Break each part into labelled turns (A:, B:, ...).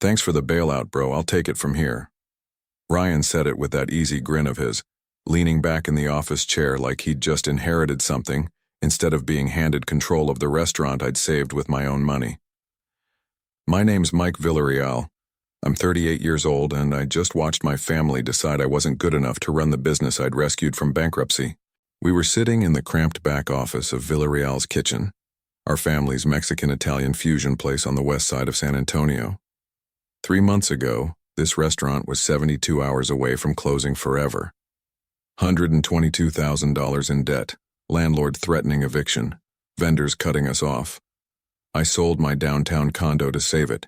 A: Thanks for the bailout, bro. I'll take it from here. Ryan said it with that easy grin of his, leaning back in the office chair like he'd just inherited something instead of being handed control of the restaurant I'd saved with my own money. My name's Mike Villarreal. I'm 38 years old, and I just watched my family decide I wasn't good enough to run the business I'd rescued from bankruptcy. We were sitting in the cramped back office of Villarreal's Kitchen, our family's Mexican-Italian fusion place on the west side of San Antonio. 3 months ago, this restaurant was 72 hours away from closing forever. $122,000 in debt, landlord threatening eviction, vendors cutting us off. I sold my downtown condo to save it.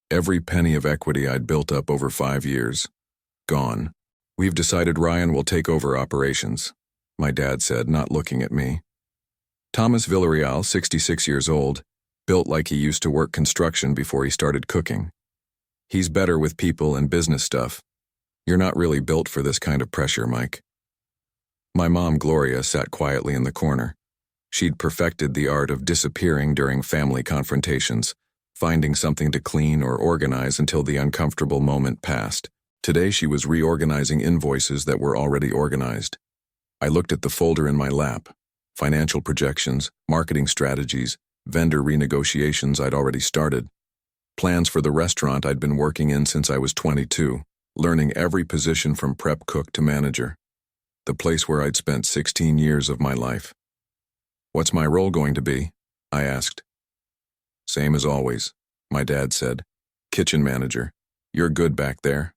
A: Every penny of equity I'd built up over 5 years, gone. We've decided Ryan will take over operations, my dad said, not looking at me. Thomas Villarreal, 66 years old, built like he used to work construction before he started cooking. He's better with people and business stuff. You're not really built for this kind of pressure, Mike. My mom, Gloria, sat quietly in the corner. She'd perfected the art of disappearing during family confrontations, finding something to clean or organize until the uncomfortable moment passed. Today she was reorganizing invoices that were already organized. I looked at the folder in my lap. Financial projections, marketing strategies, vendor renegotiations I'd already started. Plans for the restaurant I'd been working in since I was 22, learning every position from prep cook to manager. The place where I'd spent 16 years of my life. What's my role going to be? I asked. Same as always, my dad said. Kitchen manager. You're good back there.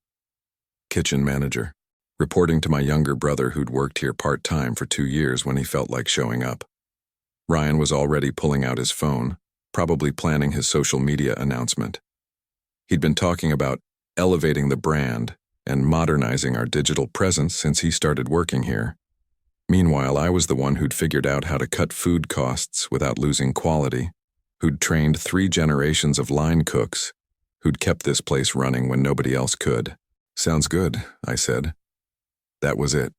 A: Kitchen manager. Reporting to my younger brother who'd worked here part-time for 2 years when he felt like showing up. Ryan was already pulling out his phone, probably planning his social media announcement. He'd been talking about elevating the brand and modernizing our digital presence since he started working here. Meanwhile, I was the one who'd figured out how to cut food costs without losing quality, who'd trained 3 generations of line cooks, who'd kept this place running when nobody else could. Sounds good, I said. That was it.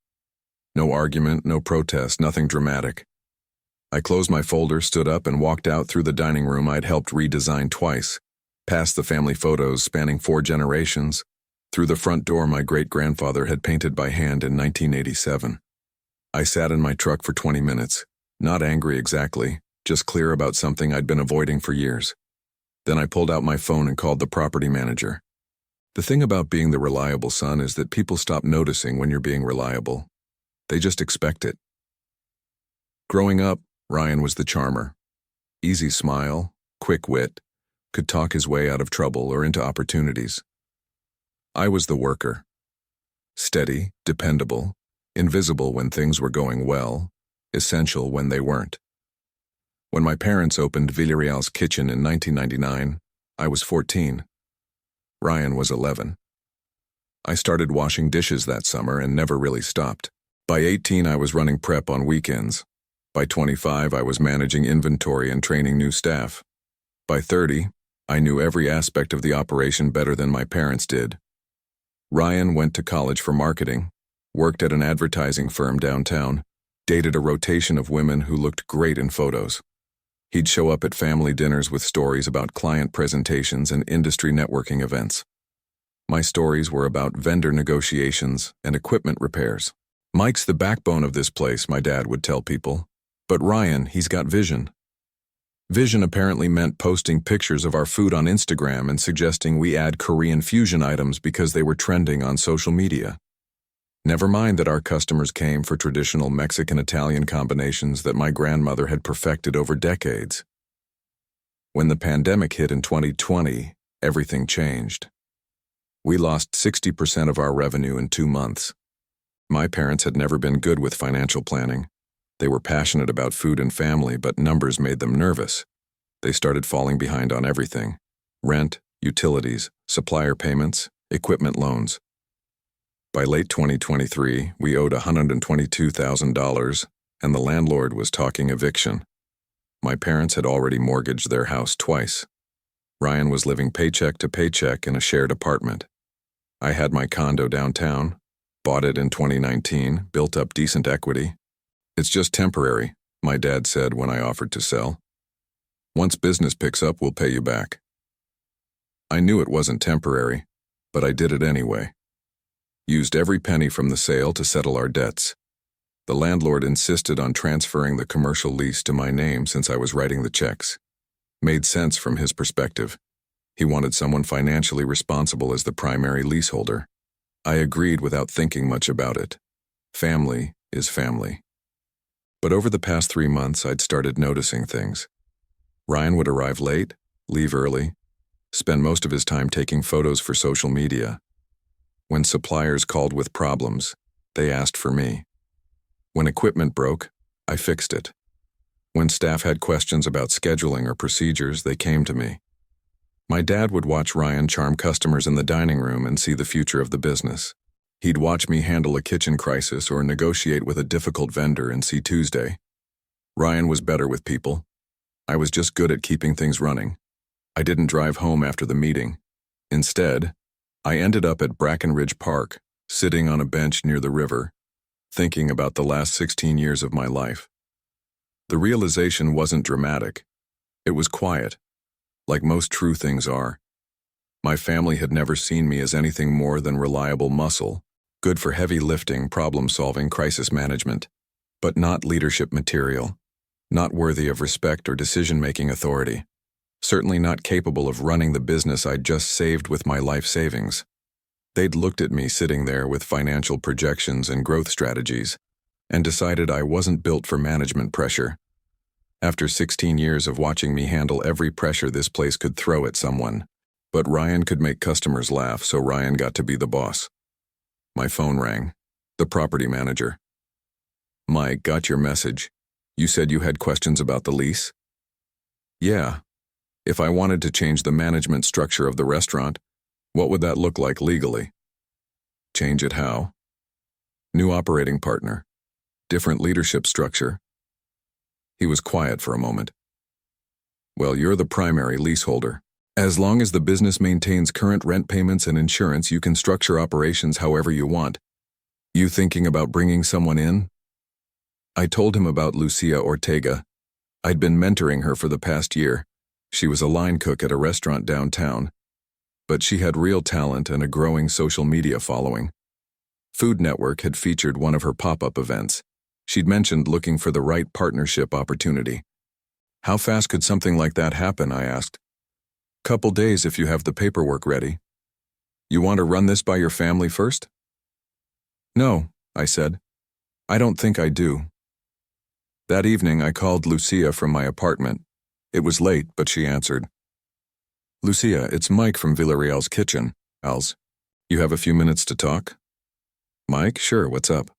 A: No argument, no protest, nothing dramatic. I closed my folder, stood up, and walked out through the dining room I'd helped redesign twice, past the family photos spanning 4 generations, through the front door my great-grandfather had painted by hand in 1987. I sat in my truck for 20 minutes, not angry exactly, just clear about something I'd been avoiding for years. Then I pulled out my phone and called the property manager. The thing about being the reliable son is that people stop noticing when you're being reliable. They just expect it. Growing up, Ryan was the charmer. Easy smile, quick wit, could talk his way out of trouble or into opportunities. I was the worker. Steady, dependable, invisible when things were going well, essential when they weren't. When my parents opened Villarreal's Kitchen in 1999, I was 14. Ryan was 11. I started washing dishes that summer and never really stopped. By 18, I was running prep on weekends. By 25, I was managing inventory and training new staff. By 30, I knew every aspect of the operation better than my parents did. Ryan went to college for marketing, worked at an advertising firm downtown, dated a rotation of women who looked great in photos. He'd show up at family dinners with stories about client presentations and industry networking events. My stories were about vendor negotiations and equipment repairs. Mike's the backbone of this place, my dad would tell people. But Ryan, he's got vision. Vision apparently meant posting pictures of our food on Instagram and suggesting we add Korean fusion items because they were trending on social media. Never mind that our customers came for traditional Mexican-Italian combinations that my grandmother had perfected over decades. When the pandemic hit in 2020, everything changed. We lost 60% of our revenue in 2 months. My parents had never been good with financial planning. They were passionate about food and family, but numbers made them nervous. They started falling behind on everything: rent, utilities, supplier payments, equipment loans. By late 2023, we owed $122,000, and the landlord was talking eviction. My parents had already mortgaged their house twice. Ryan was living paycheck to paycheck in a shared apartment. I had my condo downtown, bought it in 2019, built up decent equity. It's just temporary, my dad said when I offered to sell. Once business picks up, we'll pay you back. I knew it wasn't temporary, but I did it anyway. Used every penny from the sale to settle our debts. The landlord insisted on transferring the commercial lease to my name since I was writing the checks. Made sense from his perspective. He wanted someone financially responsible as the primary leaseholder. I agreed without thinking much about it. Family is family. But over the past 3 months, I'd started noticing things. Ryan would arrive late, leave early, spend most of his time taking photos for social media. When suppliers called with problems, they asked for me. When equipment broke, I fixed it. When staff had questions about scheduling or procedures, they came to me. My dad would watch Ryan charm customers in the dining room and see the future of the business. He'd watch me handle a kitchen crisis or negotiate with a difficult vendor and see Tuesday. Ryan was better with people. I was just good at keeping things running. I didn't drive home after the meeting. Instead, I ended up at Brackenridge Park, sitting on a bench near the river, thinking about the last 16 years of my life. The realization wasn't dramatic. It was quiet, like most true things are. My family had never seen me as anything more than reliable muscle, good for heavy lifting, problem-solving, crisis management, but not leadership material, not worthy of respect or decision-making authority, certainly not capable of running the business I'd just saved with my life savings. They'd looked at me sitting there with financial projections and growth strategies, and decided I wasn't built for management pressure. After 16 years of watching me handle every pressure this place could throw at someone, but Ryan could make customers laugh, so Ryan got to be the boss. My phone rang. The property manager. Mike, got your message. You said you had questions about the lease? Yeah. If I wanted to change the management structure of the restaurant, what would that look like legally? Change it how? New operating partner. Different leadership structure. He was quiet for a moment. Well, you're the primary leaseholder. As long as the business maintains current rent payments and insurance, you can structure operations however you want. You thinking about bringing someone in? I told him about Lucia Ortega. I'd been mentoring her for the past year. She was a line cook at a restaurant downtown, but she had real talent and a growing social media following. Food Network had featured one of her pop-up events. She'd mentioned looking for the right partnership opportunity. How fast could something like that happen, I asked. Couple days if you have the paperwork ready. You want to run this by your family first? No, I said. I don't think I do. That evening I called Lucia from my apartment. It was late, but she answered. Lucia, it's Mike from Villarreal's Kitchen. Als, you have a few minutes to talk? Mike, sure, what's up?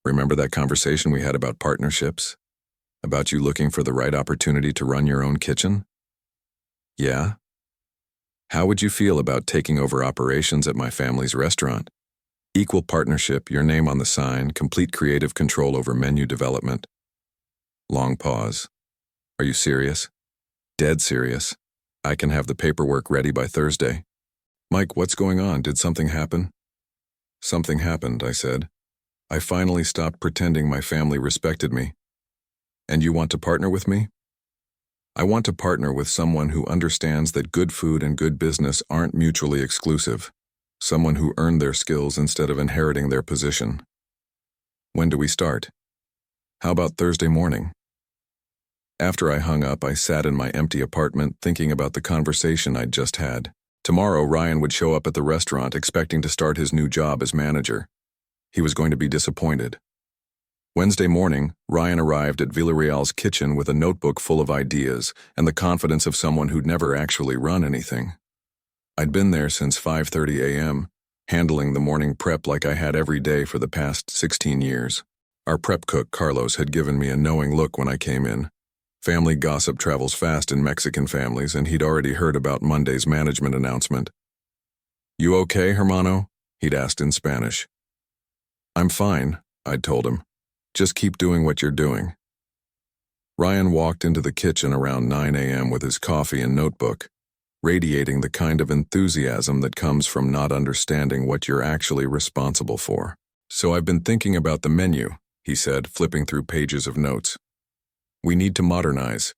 A: Remember that conversation we had about partnerships? About you looking for the right opportunity to run your own kitchen? Yeah? How would you feel about taking over operations at my family's restaurant? Equal partnership, your name on the sign, complete creative control over menu development. Long pause. Are you serious? Dead serious. I can have the paperwork ready by Thursday. Mike, what's going on? Did something happen? Something happened, I said. I finally stopped pretending my family respected me. And you want to partner with me? I want to partner with someone who understands that good food and good business aren't mutually exclusive. Someone who earned their skills instead of inheriting their position. When do we start? How about Thursday morning? After I hung up, I sat in my empty apartment thinking about the conversation I'd just had. Tomorrow, Ryan would show up at the restaurant expecting to start his new job as manager. He was going to be disappointed. Wednesday morning, Ryan arrived at Villarreal's Kitchen with a notebook full of ideas and the confidence of someone who'd never actually run anything. I'd been there since 5:30 a.m., handling the morning prep like I had every day for the past 16 years. Our prep cook, Carlos, had given me a knowing look when I came in. Family gossip travels fast in Mexican families, and he'd already heard about Monday's management announcement. You okay, hermano? He'd asked in Spanish. I'm fine, I'd told him. Just keep doing what you're doing. Ryan walked into the kitchen around 9 a.m. with his coffee and notebook, radiating the kind of enthusiasm that comes from not understanding what you're actually responsible for. So I've been thinking about the menu, he said, flipping through pages of notes. We need to modernize.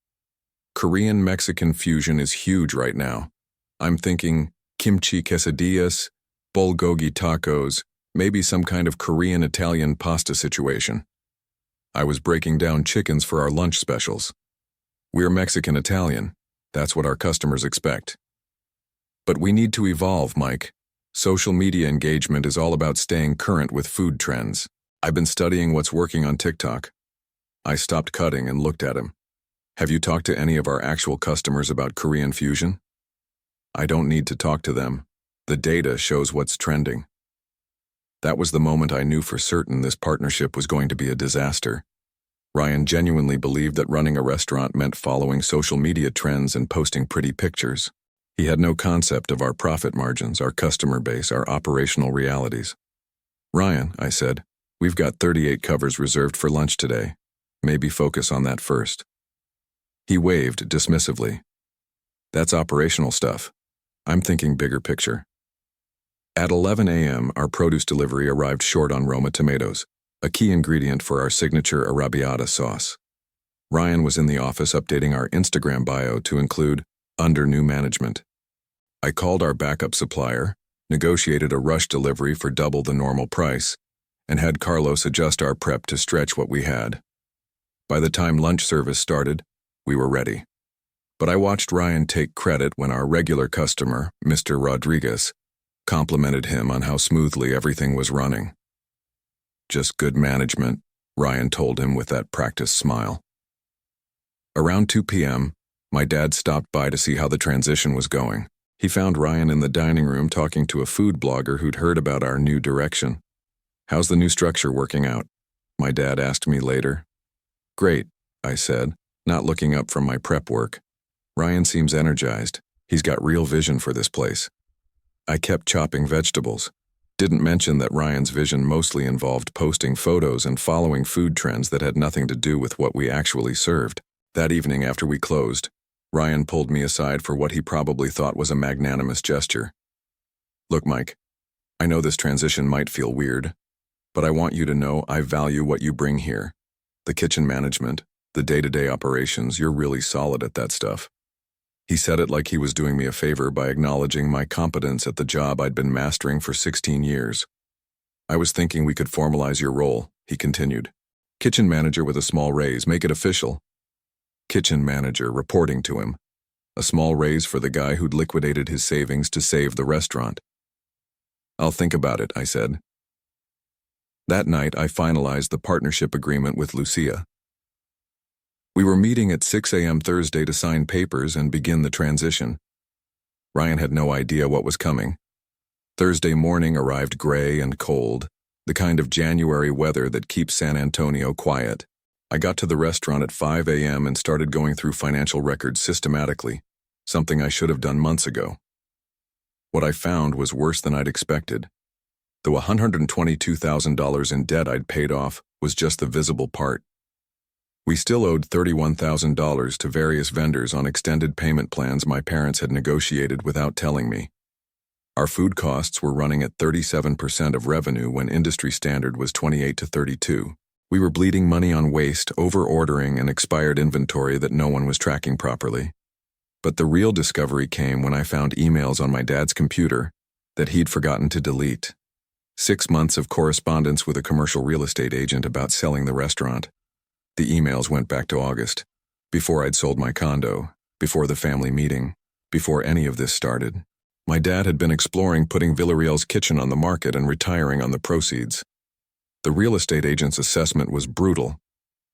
A: Korean-Mexican fusion is huge right now. I'm thinking kimchi quesadillas, bulgogi tacos, maybe some kind of Korean-Italian pasta situation. I was breaking down chickens for our lunch specials. We're Mexican-Italian. That's what our customers expect. But we need to evolve, Mike. Social media engagement is all about staying current with food trends. I've been studying what's working on TikTok. I stopped cutting and looked at him. Have you talked to any of our actual customers about Korean fusion? I don't need to talk to them. The data shows what's trending. That was the moment I knew for certain this partnership was going to be a disaster. Ryan genuinely believed that running a restaurant meant following social media trends and posting pretty pictures. He had no concept of our profit margins, our customer base, our operational realities. Ryan, I said, we've got 38 covers reserved for lunch today. Maybe focus on that first. He waved dismissively. That's operational stuff. I'm thinking bigger picture. At 11 a.m., our produce delivery arrived short on Roma tomatoes, a key ingredient for our signature arrabbiata sauce. Ryan was in the office updating our Instagram bio to include under new management. I called our backup supplier, negotiated a rush delivery for double the normal price, and had Carlos adjust our prep to stretch what we had. By the time lunch service started, we were ready. But I watched Ryan take credit when our regular customer, Mr. Rodriguez, complimented him on how smoothly everything was running. Just good management, Ryan told him with that practiced smile. Around 2 p.m., my dad stopped by to see how the transition was going. He found Ryan in the dining room talking to a food blogger who'd heard about our new direction. How's the new structure working out? My dad asked me later. Great, I said, not looking up from my prep work. Ryan seems energized. He's got real vision for this place. I kept chopping vegetables. Didn't mention that Ryan's vision mostly involved posting photos and following food trends that had nothing to do with what we actually served. That evening after we closed, Ryan pulled me aside for what he probably thought was a magnanimous gesture. Look, Mike, I know this transition might feel weird, but I want you to know I value what you bring here. The kitchen management, the day-to-day operations, you're really solid at that stuff. He said it like he was doing me a favor by acknowledging my competence at the job I'd been mastering for 16 years. I was thinking we could formalize your role, he continued. Kitchen manager with a small raise, make it official. Kitchen manager reporting to him. A small raise for the guy who'd liquidated his savings to save the restaurant. I'll think about it, I said. That night, I finalized the partnership agreement with Lucia. We were meeting at 6 a.m. Thursday to sign papers and begin the transition. Ryan had no idea what was coming. Thursday morning arrived gray and cold, the kind of January weather that keeps San Antonio quiet. I got to the restaurant at 5 a.m. and started going through financial records systematically, something I should have done months ago. What I found was worse than I'd expected. The $122,000 in debt I'd paid off was just the visible part. We still owed $31,000 to various vendors on extended payment plans my parents had negotiated without telling me. Our food costs were running at 37% of revenue when industry standard was 28 to 32. We were bleeding money on waste, over-ordering, and expired inventory that no one was tracking properly. But the real discovery came when I found emails on my dad's computer that he'd forgotten to delete. 6 months of correspondence with a commercial real estate agent about selling the restaurant. The emails went back to August, before I'd sold my condo, before the family meeting, before any of this started. My dad had been exploring putting Villarreal's kitchen on the market and retiring on the proceeds. The real estate agent's assessment was brutal.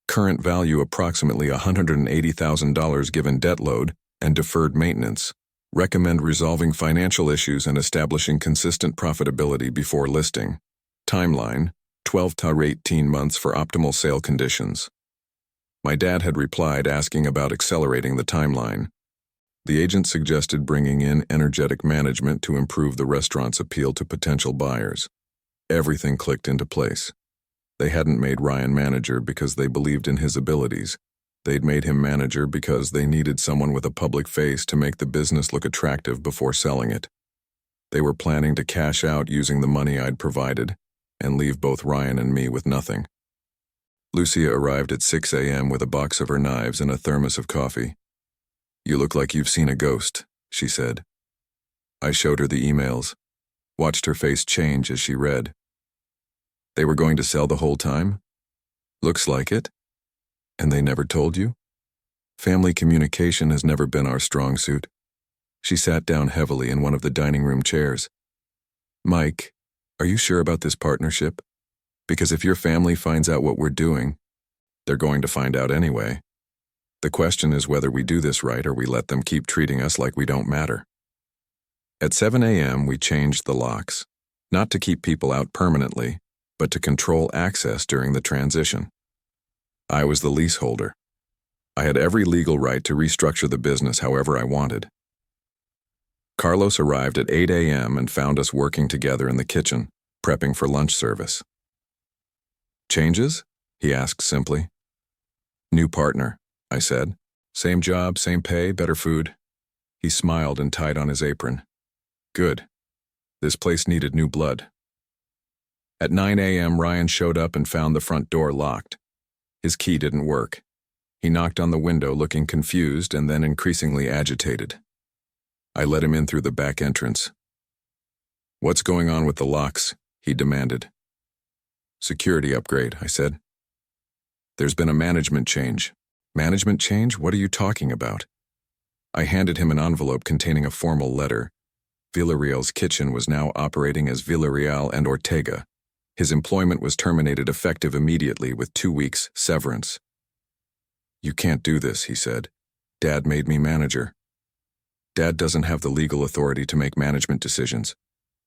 A: Current value approximately $180,000 given debt load and deferred maintenance. Recommend resolving financial issues and establishing consistent profitability before listing. Timeline, 12 to 18 months for optimal sale conditions. My dad had replied asking about accelerating the timeline. The agent suggested bringing in energetic management to improve the restaurant's appeal to potential buyers. Everything clicked into place. They hadn't made Ryan manager because they believed in his abilities. They'd made him manager because they needed someone with a public face to make the business look attractive before selling it. They were planning to cash out using the money I'd provided and leave both Ryan and me with nothing. Lucia arrived at 6 a.m. with a box of her knives and a thermos of coffee. You look like you've seen a ghost, she said. I showed her the emails, watched her face change as she read. They were going to sell the whole time? Looks like it. And they never told you? Family communication has never been our strong suit. She sat down heavily in one of the dining room chairs. Mike, are you sure about this partnership? Because if your family finds out what we're doing, they're going to find out anyway. The question is whether we do this right or we let them keep treating us like we don't matter. At 7 a.m., we changed the locks, not to keep people out permanently, but to control access during the transition. I was the leaseholder. I had every legal right to restructure the business however I wanted. Carlos arrived at 8 a.m. and found us working together in the kitchen, prepping for lunch service. Changes? He asked simply. New partner, I said. Same job, same pay, better food. He smiled and tied on his apron. Good. This place needed new blood. At 9 a.m., Ryan showed up and found the front door locked. His key didn't work. He knocked on the window looking confused and then increasingly agitated. I let him in through the back entrance. What's going on with the locks? He demanded. Security upgrade, I said. There's been a management change. Management change? What are you talking about? I handed him an envelope containing a formal letter. Villarreal's kitchen was now operating as Villarreal and Ortega. His employment was terminated effective immediately with 2 weeks severance. You can't do this, he said. Dad made me manager. Dad doesn't have the legal authority to make management decisions.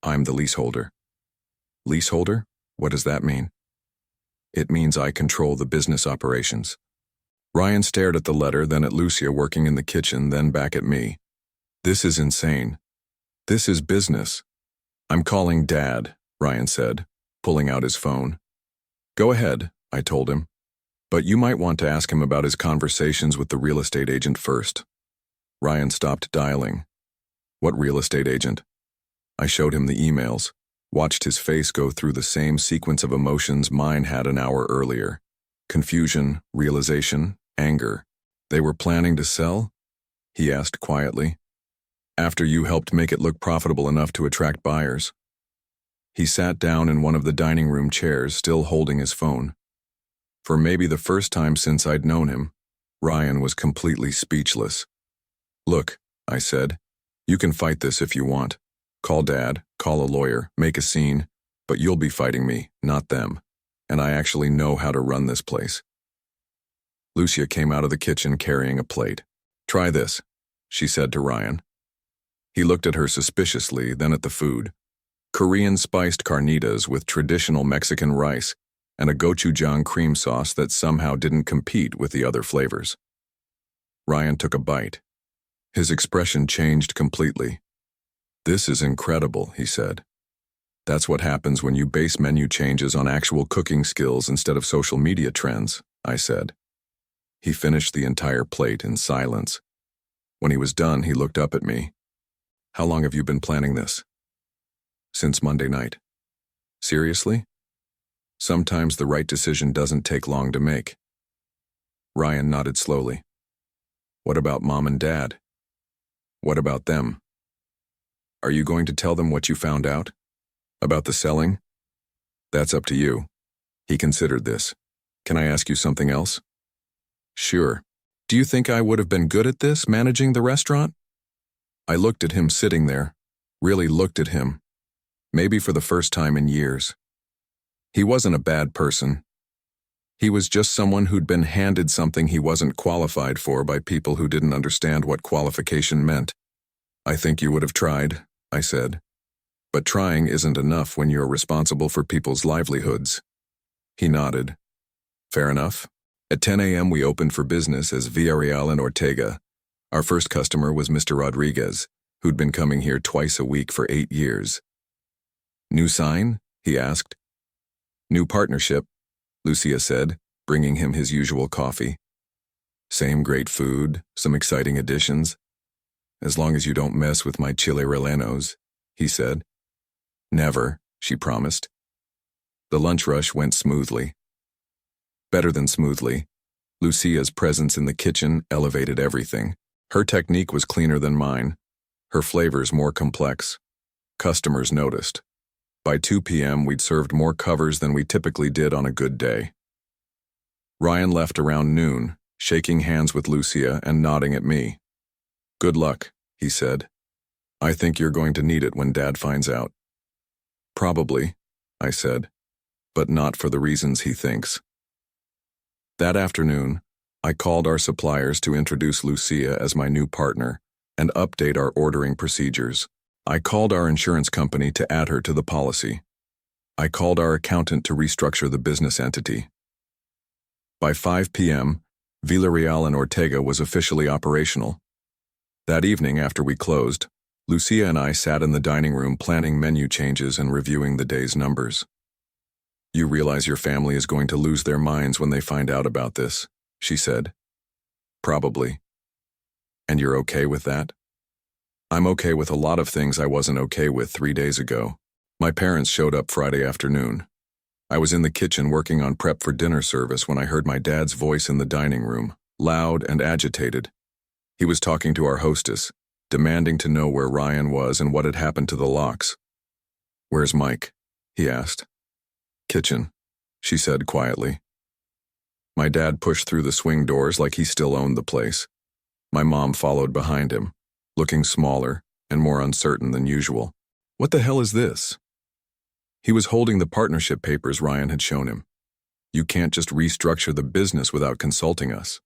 A: I'm the leaseholder. Leaseholder? What does that mean? It means I control the business operations. Ryan stared at the letter, then at Lucia working in the kitchen, then back at me. This is insane. This is business. I'm calling Dad, Ryan said, pulling out his phone. Go ahead, I told him. But you might want to ask him about his conversations with the real estate agent first. Ryan stopped dialing. What real estate agent? I showed him the emails, watched his face go through the same sequence of emotions mine had an hour earlier. Confusion, realization, anger. They were planning to sell? He asked quietly. After you helped make it look profitable enough to attract buyers. He sat down in one of the dining room chairs, still holding his phone. For maybe the first time since I'd known him, Ryan was completely speechless. Look, I said, you can fight this if you want. Call Dad, call a lawyer, make a scene, but you'll be fighting me, not them. And I actually know how to run this place. Lucia came out of the kitchen carrying a plate. Try this, she said to Ryan. He looked at her suspiciously, then at the food. Korean spiced carnitas with traditional Mexican rice and a gochujang cream sauce that somehow didn't compete with the other flavors. Ryan took a bite. His expression changed completely. This is incredible, he said. That's what happens when you base menu changes on actual cooking skills instead of social media trends, I said. He finished the entire plate in silence. When he was done, he looked up at me. How long have you been planning this? Since Monday night. Seriously? Sometimes the right decision doesn't take long to make. Ryan nodded slowly. What about Mom and Dad? What about them? Are you going to tell them what you found out? About the selling? That's up to you. He considered this. Can I ask you something else? Sure. Do you think I would have been good at this, managing the restaurant? I looked at him sitting there, really looked at him, maybe for the first time in years. He wasn't a bad person. He was just someone who'd been handed something he wasn't qualified for by people who didn't understand what qualification meant. I think you would have tried, I said. But trying isn't enough when you're responsible for people's livelihoods. He nodded. Fair enough. At 10 a.m. we opened for business as Villarreal and Ortega. Our first customer was Mr. Rodriguez, who'd been coming here twice a week for 8 years. New sign? He asked. New partnership, Lucia said, bringing him his usual coffee. Same great food, some exciting additions. As long as you don't mess with my chile rellenos, he said. Never, she promised. The lunch rush went smoothly. Better than smoothly. Lucia's presence in the kitchen elevated everything. Her technique was cleaner than mine. her flavors more complex. Customers noticed. By 2 p.m., we'd served more covers than we typically did on a good day. Ryan left around noon, shaking hands with Lucia and nodding at me. "Good luck," he said. "I think you're going to need it when Dad finds out." "Probably," I said, "but not for the reasons he thinks." That afternoon, I called our suppliers to introduce Lucia as my new partner and update our ordering procedures. I called our insurance company to add her to the policy. I called our accountant to restructure the business entity. By 5 p.m., Villarreal and Ortega was officially operational. That evening after we closed, Lucia and I sat in the dining room planning menu changes and reviewing the day's numbers. "You realize your family is going to lose their minds when they find out about this," she said. "Probably." "And you're okay with that?" "I'm okay with a lot of things I wasn't okay with 3 days ago." My parents showed up Friday afternoon. I was in the kitchen working on prep for dinner service when I heard my dad's voice in the dining room, loud and agitated. He was talking to our hostess, demanding to know where Ryan was and what had happened to the locks. "Where's Mike?" he asked. "Kitchen," she said quietly. My dad pushed through the swing doors like he still owned the place. My mom followed behind him, looking smaller and more uncertain than usual. "What the hell is this?" He was holding the partnership papers Ryan had shown him. "You can't just restructure the business without consulting us."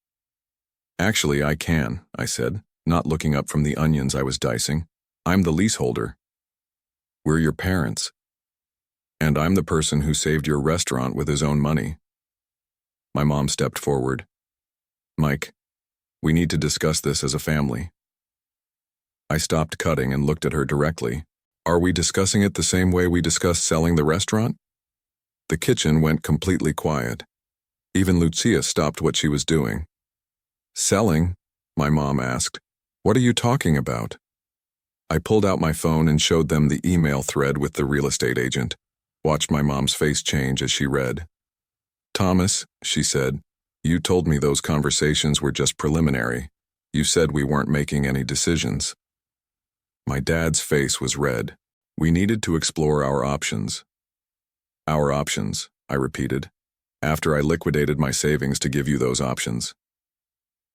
A: "Actually, I can," I said, not looking up from the onions I was dicing. "I'm the leaseholder." "We're your parents. And I'm the person who saved your restaurant with his own money." My mom stepped forward. "Mike, we need to discuss this as a family." I stopped cutting and looked at her directly. "Are we discussing it the same way we discussed selling the restaurant?" The kitchen went completely quiet. Even Lucia stopped what she was doing. "Selling?" my mom asked. "What are you talking about?" I pulled out my phone and showed them the email thread with the real estate agent. Watched my mom's face change as she read. "Thomas," she said, "you told me those conversations were just preliminary. You said we weren't making any decisions." My dad's face was red. "We needed to explore our options." "Our options," I repeated, "after I liquidated my savings to give you those options."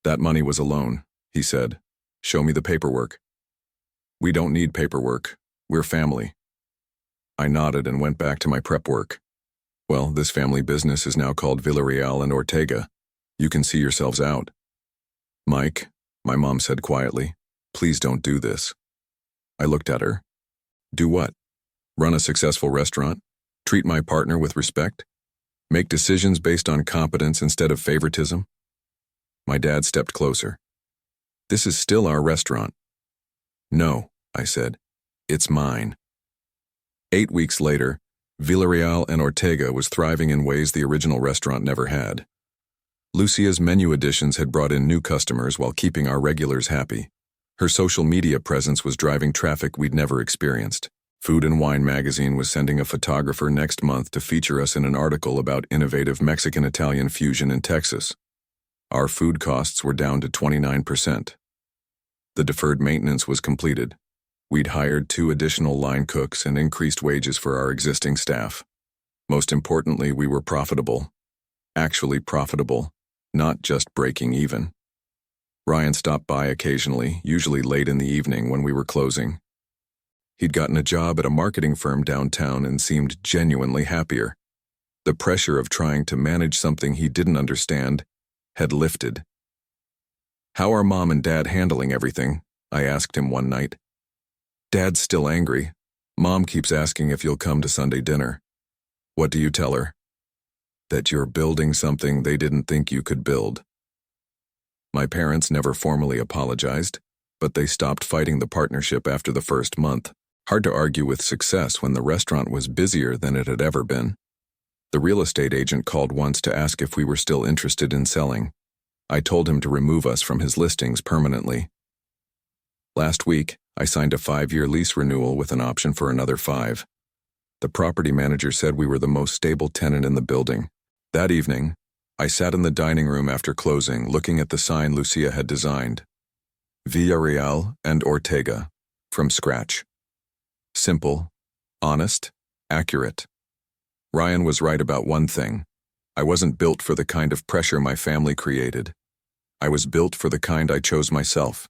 A: "That money was a loan," he said. "Show me the paperwork." "We don't need paperwork. We're family." I nodded and went back to my prep work. "Well, this family business is now called Villarreal and Ortega. You can see yourselves out." "Mike," my mom said quietly, "please don't do this." I looked at her. "Do what? Run a successful restaurant? Treat my partner with respect? Make decisions based on competence instead of favoritism?" My dad stepped closer. "This is still our restaurant." "No," I said. "It's mine." 8 weeks later, Villarreal and Ortega was thriving in ways the original restaurant never had. Lucia's menu additions had brought in new customers while keeping our regulars happy. Her social media presence was driving traffic we'd never experienced. Food and Wine magazine was sending a photographer next month to feature us in an article about innovative Mexican-Italian fusion in Texas. Our food costs were down to 29%. The deferred maintenance was completed. We'd hired 2 additional line cooks and increased wages for our existing staff. Most importantly, we were profitable. Actually profitable, not just breaking even. Ryan stopped by occasionally, usually late in the evening when we were closing. He'd gotten a job at a marketing firm downtown and seemed genuinely happier. The pressure of trying to manage something he didn't understand had lifted. "How are Mom and Dad handling everything?" I asked him one night. "Dad's still angry. Mom keeps asking if you'll come to Sunday dinner." "What do you tell her?" "That you're building something they didn't think you could build." My parents never formally apologized, but they stopped fighting the partnership after the first month. Hard to argue with success when the restaurant was busier than it had ever been. The real estate agent called once to ask if we were still interested in selling. I told him to remove us from his listings permanently. Last week, I signed a 5-year lease renewal with an option for another 5. The property manager said we were the most stable tenant in the building. That evening, I sat in the dining room after closing, looking at the sign Lucia had designed. Villarreal and Ortega. from scratch. Simple, honest, accurate. Ryan was right about one thing. I wasn't built for the kind of pressure my family created. I was built for the kind I chose myself.